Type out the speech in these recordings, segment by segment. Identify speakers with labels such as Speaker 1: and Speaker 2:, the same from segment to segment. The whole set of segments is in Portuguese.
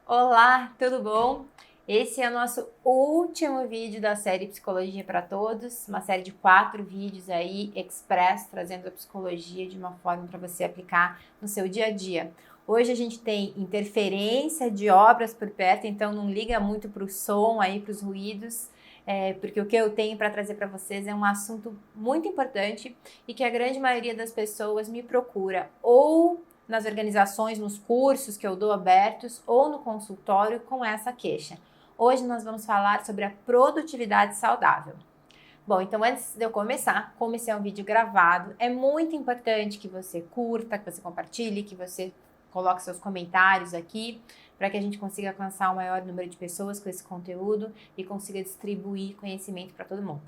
Speaker 1: Olá, tudo bom? Esse é o nosso último vídeo da série Psicologia para Todos, uma série de 4 vídeos aí, express, trazendo a psicologia de uma forma para você aplicar no seu dia a dia. Hoje a gente tem interferência de obras por perto, então não liga muito para o som aí, para os ruídos, porque o que eu tenho para trazer para vocês é um assunto muito importante e que a grande maioria das pessoas me procura ou nas organizações, nos cursos que eu dou abertos ou no consultório com essa queixa. Hoje nós vamos falar sobre a produtividade saudável. Bom, então antes de eu começar, como esse é um vídeo gravado, é muito importante que você curta, que você compartilhe, que você coloque seus comentários aqui, para que a gente consiga alcançar o maior número de pessoas com esse conteúdo e consiga distribuir conhecimento para todo mundo.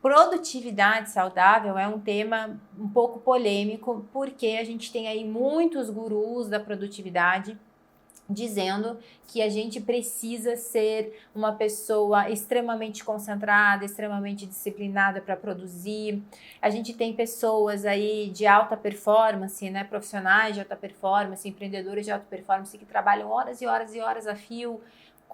Speaker 1: Produtividade saudável é um tema um pouco polêmico, porque a gente tem aí muitos gurus da produtividade dizendo que a gente precisa ser uma pessoa extremamente concentrada, extremamente disciplinada para produzir. A gente tem pessoas aí de alta performance, né, profissionais de alta performance, empreendedores de alta performance que trabalham horas e horas e horas a fio,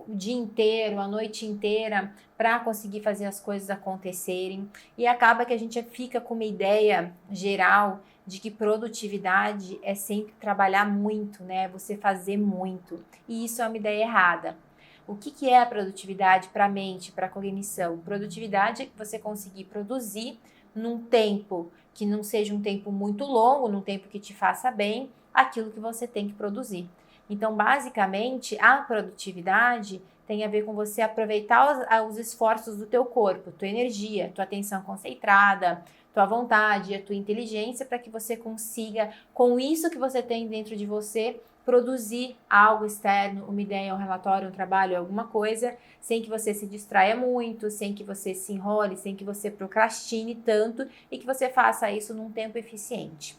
Speaker 1: o dia inteiro, a noite inteira, para conseguir fazer as coisas acontecerem. E acaba que a gente fica com uma ideia geral de que produtividade é sempre trabalhar muito, né? Você fazer muito. E isso é uma ideia errada. O que é a produtividade para a mente, para a cognição? Produtividade é você conseguir produzir num tempo que não seja um tempo muito longo, num tempo que te faça bem, aquilo que você tem que produzir. Então, basicamente, a produtividade tem a ver com você aproveitar os esforços do teu corpo, tua energia, tua atenção concentrada, tua vontade, a tua inteligência, para que você consiga, com isso que você tem dentro de você, produzir algo externo, uma ideia, um relatório, um trabalho, alguma coisa, sem que você se distraia muito, sem que você se enrole, sem que você procrastine tanto e que você faça isso num tempo eficiente.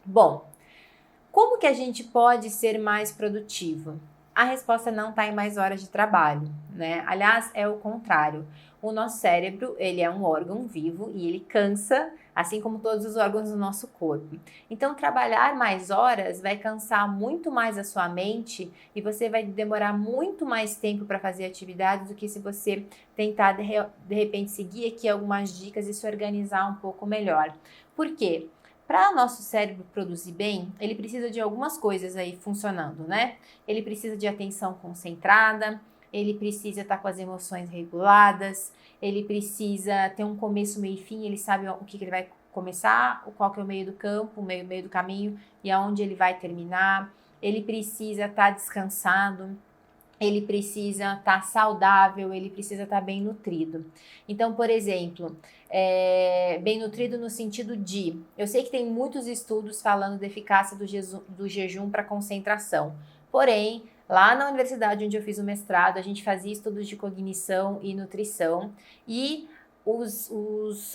Speaker 1: Bom, como que a gente pode ser mais produtivo? A resposta não está em mais horas de trabalho, né? Aliás, é o contrário. O nosso cérebro, ele é um órgão vivo e ele cansa, assim como todos os órgãos do nosso corpo. Então, trabalhar mais horas vai cansar muito mais a sua mente e você vai demorar muito mais tempo para fazer atividades do que se você tentar, de repente, seguir aqui algumas dicas e se organizar um pouco melhor. Por quê? Para o nosso cérebro produzir bem, ele precisa de algumas coisas aí funcionando, né? Ele precisa de atenção concentrada, ele precisa estar com as emoções reguladas, ele precisa ter um começo, meio e fim, ele sabe o que ele vai começar, qual que é o meio do campo, o meio do caminho e aonde ele vai terminar. Ele precisa estar descansado, ele precisa estar saudável, ele precisa estar bem nutrido. Então, por exemplo, bem nutrido no sentido de, eu sei que tem muitos estudos falando da eficácia do jejum para concentração, porém, lá na universidade onde eu fiz o mestrado, a gente fazia estudos de cognição e nutrição e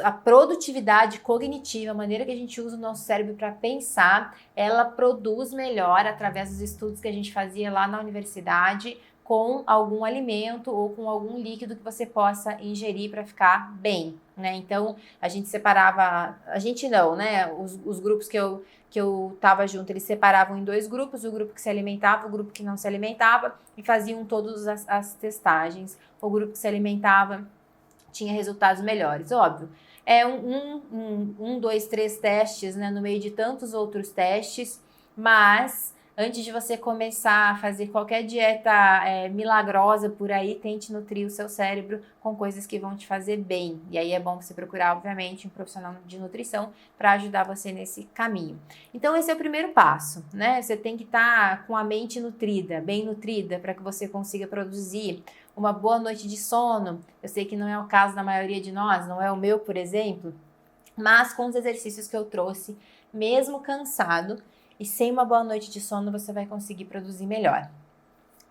Speaker 1: a produtividade cognitiva, a maneira que a gente usa o nosso cérebro para pensar, ela produz melhor através dos estudos que a gente fazia lá na universidade, com algum alimento ou com algum líquido que você possa ingerir para ficar bem, né? Então, a gente separava, a gente não, né? Os grupos que eu tava junto, eles separavam em 2 grupos, o grupo que se alimentava, o grupo que não se alimentava, e faziam todas as testagens. O grupo que se alimentava tinha resultados melhores, óbvio. É dois, três testes, né, no meio de tantos outros testes, mas antes de você começar a fazer qualquer dieta milagrosa por aí, tente nutrir o seu cérebro com coisas que vão te fazer bem. E aí é bom você procurar, obviamente, um profissional de nutrição para ajudar você nesse caminho. Então, esse é o primeiro passo, né? Você tem que estar com a mente nutrida, bem nutrida, para que você consiga produzir uma boa noite de sono. Eu sei que não é o caso da maioria de nós, não é o meu, por exemplo, mas com os exercícios que eu trouxe, mesmo cansado e sem uma boa noite de sono, você vai conseguir produzir melhor.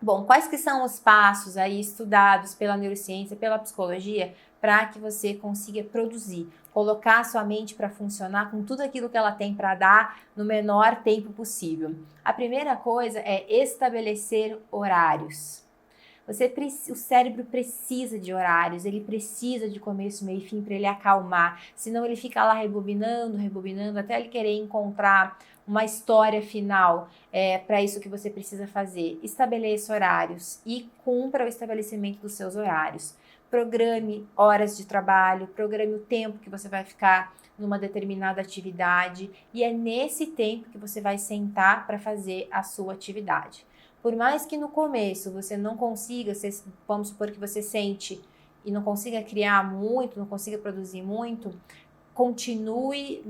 Speaker 1: Bom, quais que são os passos aí estudados pela neurociência, pela psicologia, para que você consiga produzir, colocar a sua mente para funcionar com tudo aquilo que ela tem para dar no menor tempo possível? A primeira coisa é estabelecer horários. O cérebro precisa de horários, ele precisa de começo, meio e fim para ele acalmar, senão ele fica lá rebobinando, até ele querer encontrar uma história final para isso que você precisa fazer. Estabeleça horários e cumpra o estabelecimento dos seus horários. Programe horas de trabalho, programe o tempo que você vai ficar numa determinada atividade e é nesse tempo que você vai sentar para fazer a sua atividade. Por mais que no começo você não consiga, vamos supor que você sente e não consiga criar muito, não consiga produzir muito, continue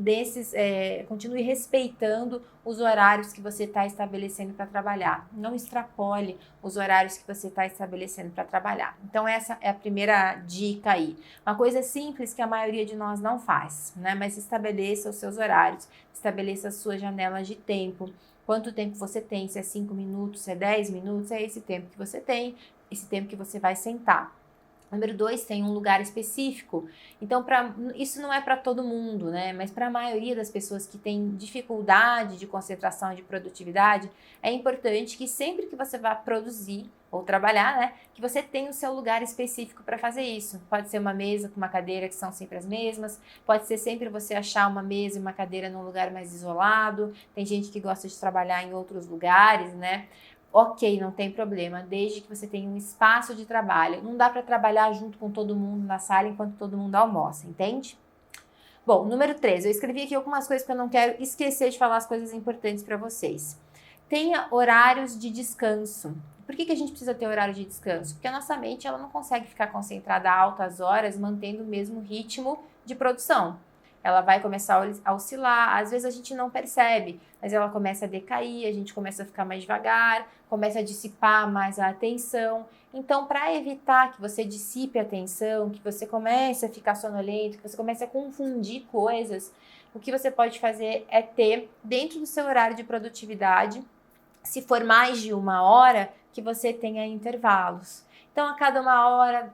Speaker 1: respeitando os horários que você está estabelecendo para trabalhar. Não extrapole os horários que você está estabelecendo para trabalhar. Então, essa é a primeira dica aí. Uma coisa simples que a maioria de nós não faz, né? Mas estabeleça os seus horários, estabeleça as suas janelas de tempo. Quanto tempo você tem? Se é 5 minutos, se é 10 minutos, é esse tempo que você tem, esse tempo que você vai sentar. Número 2, tem um lugar específico. Então, isso não é para todo mundo, né? Mas para a maioria das pessoas que têm dificuldade de concentração e de produtividade, é importante que sempre que você vá produzir ou trabalhar, né? Que você tenha o seu lugar específico para fazer isso. Pode ser uma mesa com uma cadeira que são sempre as mesmas. Pode ser sempre você achar uma mesa e uma cadeira num lugar mais isolado. Tem gente que gosta de trabalhar em outros lugares, né? Ok, não tem problema, desde que você tenha um espaço de trabalho. Não dá para trabalhar junto com todo mundo na sala enquanto todo mundo almoça, entende? Bom, número 3, eu escrevi aqui algumas coisas que eu não quero esquecer de falar as coisas importantes para vocês. Tenha horários de descanso. Por que a gente precisa ter horário de descanso? Porque a nossa mente ela não consegue ficar concentrada a altas horas mantendo o mesmo ritmo de produção. Ela vai começar a oscilar, às vezes a gente não percebe, mas ela começa a decair, a gente começa a ficar mais devagar, começa a dissipar mais a atenção. Então, para evitar que você dissipe a atenção, que você comece a ficar sonolento, que você comece a confundir coisas, o que você pode fazer é ter, dentro do seu horário de produtividade, se for mais de 1 hora, que você tenha intervalos. Então, a cada 1 hora,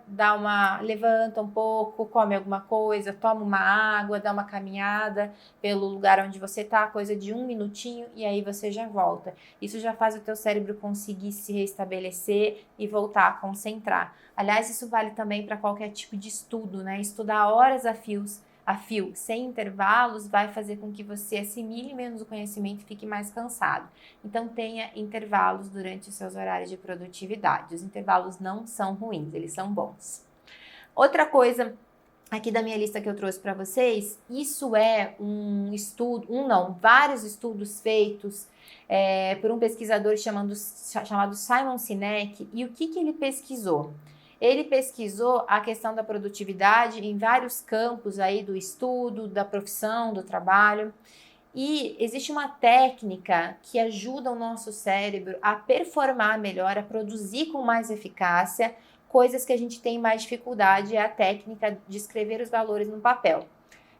Speaker 1: levanta um pouco, come alguma coisa, toma uma água, dá uma caminhada pelo lugar onde você está, coisa de 1 minutinho, e aí você já volta. Isso já faz o teu cérebro conseguir se restabelecer e voltar a concentrar. Aliás, isso vale também para qualquer tipo de estudo, né? Estudar horas a fio, sem intervalos, vai fazer com que você assimile menos o conhecimento e fique mais cansado. Então, tenha intervalos durante os seus horários de produtividade. Os intervalos não são ruins, eles são bons. Outra coisa aqui da minha lista que eu trouxe para vocês, isso é um estudo, vários estudos feitos por um pesquisador chamado Simon Sinek. E o que ele pesquisou? Ele pesquisou a questão da produtividade em vários campos aí do estudo, da profissão, do trabalho. E existe uma técnica que ajuda o nosso cérebro a performar melhor, a produzir com mais eficácia coisas que a gente tem mais dificuldade, é a técnica de escrever os valores no papel.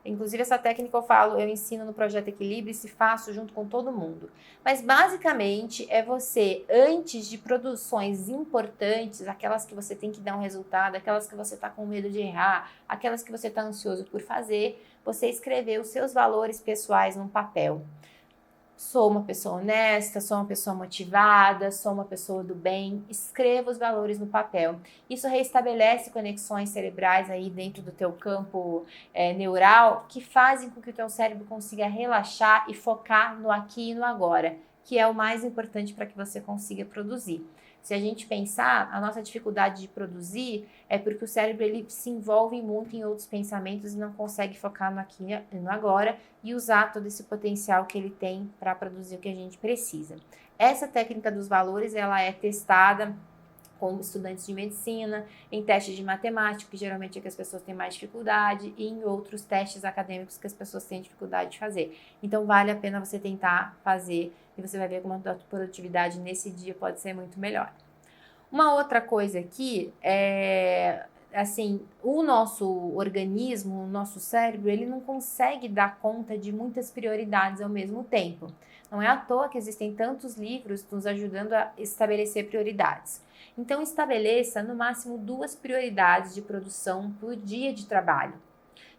Speaker 1: Inclusive, essa técnica eu ensino no Projeto Equilíbrio e faço junto com todo mundo. Mas, basicamente, é você, antes de produções importantes, aquelas que você tem que dar um resultado, aquelas que você está com medo de errar, aquelas que você está ansioso por fazer, você escrever os seus valores pessoais num papel. Sou uma pessoa honesta, sou uma pessoa motivada, sou uma pessoa do bem. Escreva os valores no papel. Isso restabelece conexões cerebrais aí dentro do teu campo neural que fazem com que o teu cérebro consiga relaxar e focar no aqui e no agora, que é o mais importante para que você consiga produzir. Se a gente pensar, a nossa dificuldade de produzir é porque o cérebro ele se envolve muito em outros pensamentos e não consegue focar no aqui e no agora e usar todo esse potencial que ele tem para produzir o que a gente precisa. Essa técnica dos valores, ela é testada com estudantes de medicina, em testes de matemática, que geralmente é que as pessoas têm mais dificuldade, e em outros testes acadêmicos que as pessoas têm dificuldade de fazer. Então, vale a pena você tentar fazer e você vai ver como a tua produtividade nesse dia pode ser muito melhor. Uma outra coisa aqui é, assim, o nosso organismo, o nosso cérebro, ele não consegue dar conta de muitas prioridades ao mesmo tempo. Não é à toa que existem tantos livros nos ajudando a estabelecer prioridades. Então, estabeleça no máximo 2 prioridades de produção por dia de trabalho.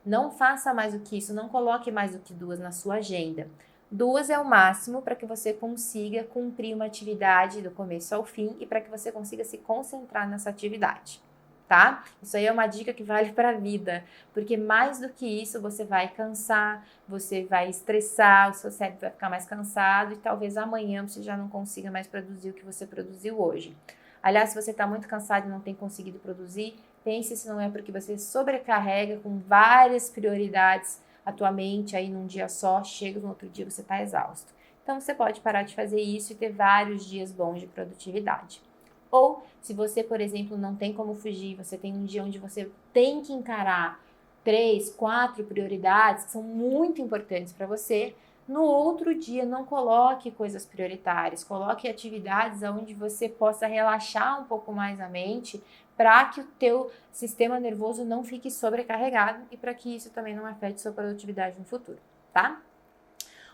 Speaker 1: Não faça mais do que isso, não coloque mais do que 2 na sua agenda. 2 é o máximo para que você consiga cumprir uma atividade do começo ao fim e para que você consiga se concentrar nessa atividade. tá? Isso aí é uma dica que vale para a vida, porque mais do que isso você vai cansar, você vai estressar, o seu cérebro vai ficar mais cansado e talvez amanhã você já não consiga mais produzir o que você produziu hoje. Aliás, se você está muito cansado e não tem conseguido produzir, pense se não é porque você sobrecarrega com várias prioridades a tua mente aí num dia só, chega no outro dia você está exausto. Então você pode parar de fazer isso e ter vários dias bons de produtividade. Ou se você, por exemplo, não tem como fugir, você tem um dia onde você tem que encarar 3, 4 prioridades que são muito importantes para você, no outro dia não coloque coisas prioritárias, coloque atividades onde você possa relaxar um pouco mais a mente para que o teu sistema nervoso não fique sobrecarregado e para que isso também não afete sua produtividade no futuro, tá?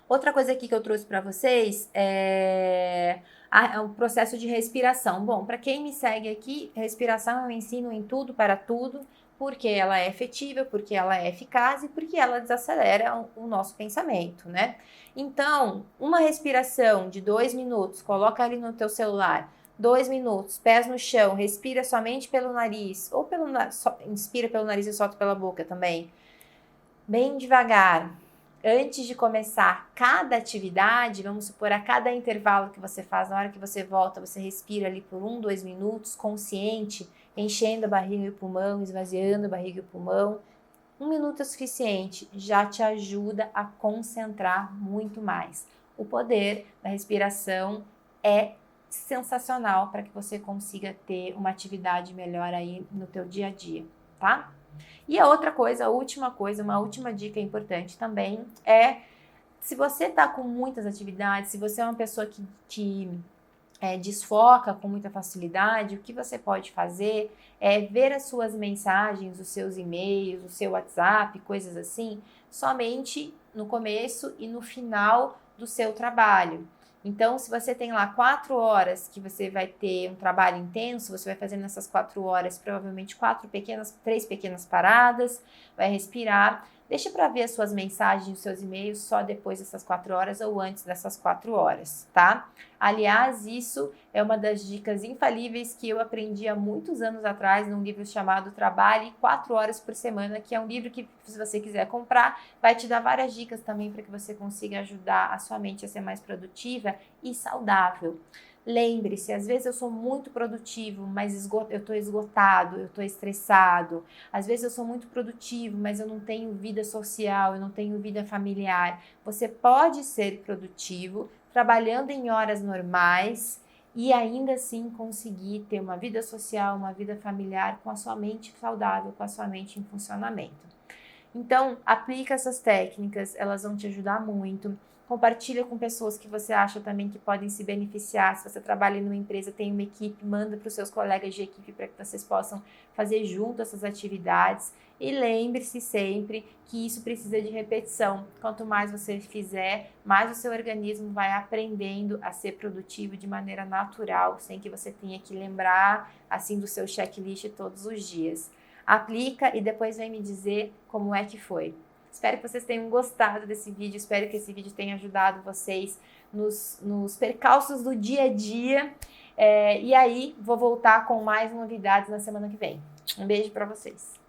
Speaker 1: Outra coisa aqui que eu trouxe para vocês é o processo de respiração. Bom, para quem me segue aqui, respiração eu ensino em tudo para tudo, porque ela é efetiva, porque ela é eficaz e porque ela desacelera o nosso pensamento, né? Então, uma respiração de 2 minutos, coloca ali no teu celular, 2 minutos, pés no chão, respira somente pelo nariz, ou inspira pelo nariz e solta pela boca também, bem devagar. Antes de começar cada atividade, vamos supor, a cada intervalo que você faz, na hora que você volta, você respira ali por 1, 2 minutos, consciente, enchendo a barriga e o pulmão, esvaziando a barriga e o pulmão. 1 minuto é suficiente, já te ajuda a concentrar muito mais. O poder da respiração é sensacional para que você consiga ter uma atividade melhor aí no teu dia a dia, tá? E a outra coisa, a última coisa, uma última dica importante também é, se você tá com muitas atividades, se você é uma pessoa que desfoca com muita facilidade, o que você pode fazer é ver as suas mensagens, os seus e-mails, o seu WhatsApp, coisas assim, somente no começo e no final do seu trabalho. Então, se você tem lá 4 horas que você vai ter um trabalho intenso, você vai fazer nessas 4 horas provavelmente 3 pequenas paradas, vai respirar. Deixa para ver as suas mensagens, os seus e-mails só depois dessas 4 horas ou antes dessas 4 horas, tá? Aliás, isso é uma das dicas infalíveis que eu aprendi há muitos anos atrás num livro chamado Trabalhe 4 horas por semana, que é um livro que, se você quiser comprar, vai te dar várias dicas também para que você consiga ajudar a sua mente a ser mais produtiva e saudável. Lembre-se, às vezes eu sou muito produtivo, mas eu estou esgotado, eu estou estressado. Às vezes eu sou muito produtivo, mas eu não tenho vida social, eu não tenho vida familiar. Você pode ser produtivo trabalhando em horas normais e ainda assim conseguir ter uma vida social, uma vida familiar com a sua mente saudável, com a sua mente em funcionamento. Então, aplica essas técnicas, elas vão te ajudar muito. Compartilha com pessoas que você acha também que podem se beneficiar. Se você trabalha em uma empresa, tem uma equipe, manda para os seus colegas de equipe para que vocês possam fazer junto essas atividades. E lembre-se sempre que isso precisa de repetição. Quanto mais você fizer, mais o seu organismo vai aprendendo a ser produtivo de maneira natural, sem que você tenha que lembrar assim do seu checklist todos os dias. Aplica e depois vem me dizer como é que foi. Espero que vocês tenham gostado desse vídeo, espero que esse vídeo tenha ajudado vocês nos percalços do dia a dia. E aí, vou voltar com mais novidades na semana que vem. Um beijo para vocês.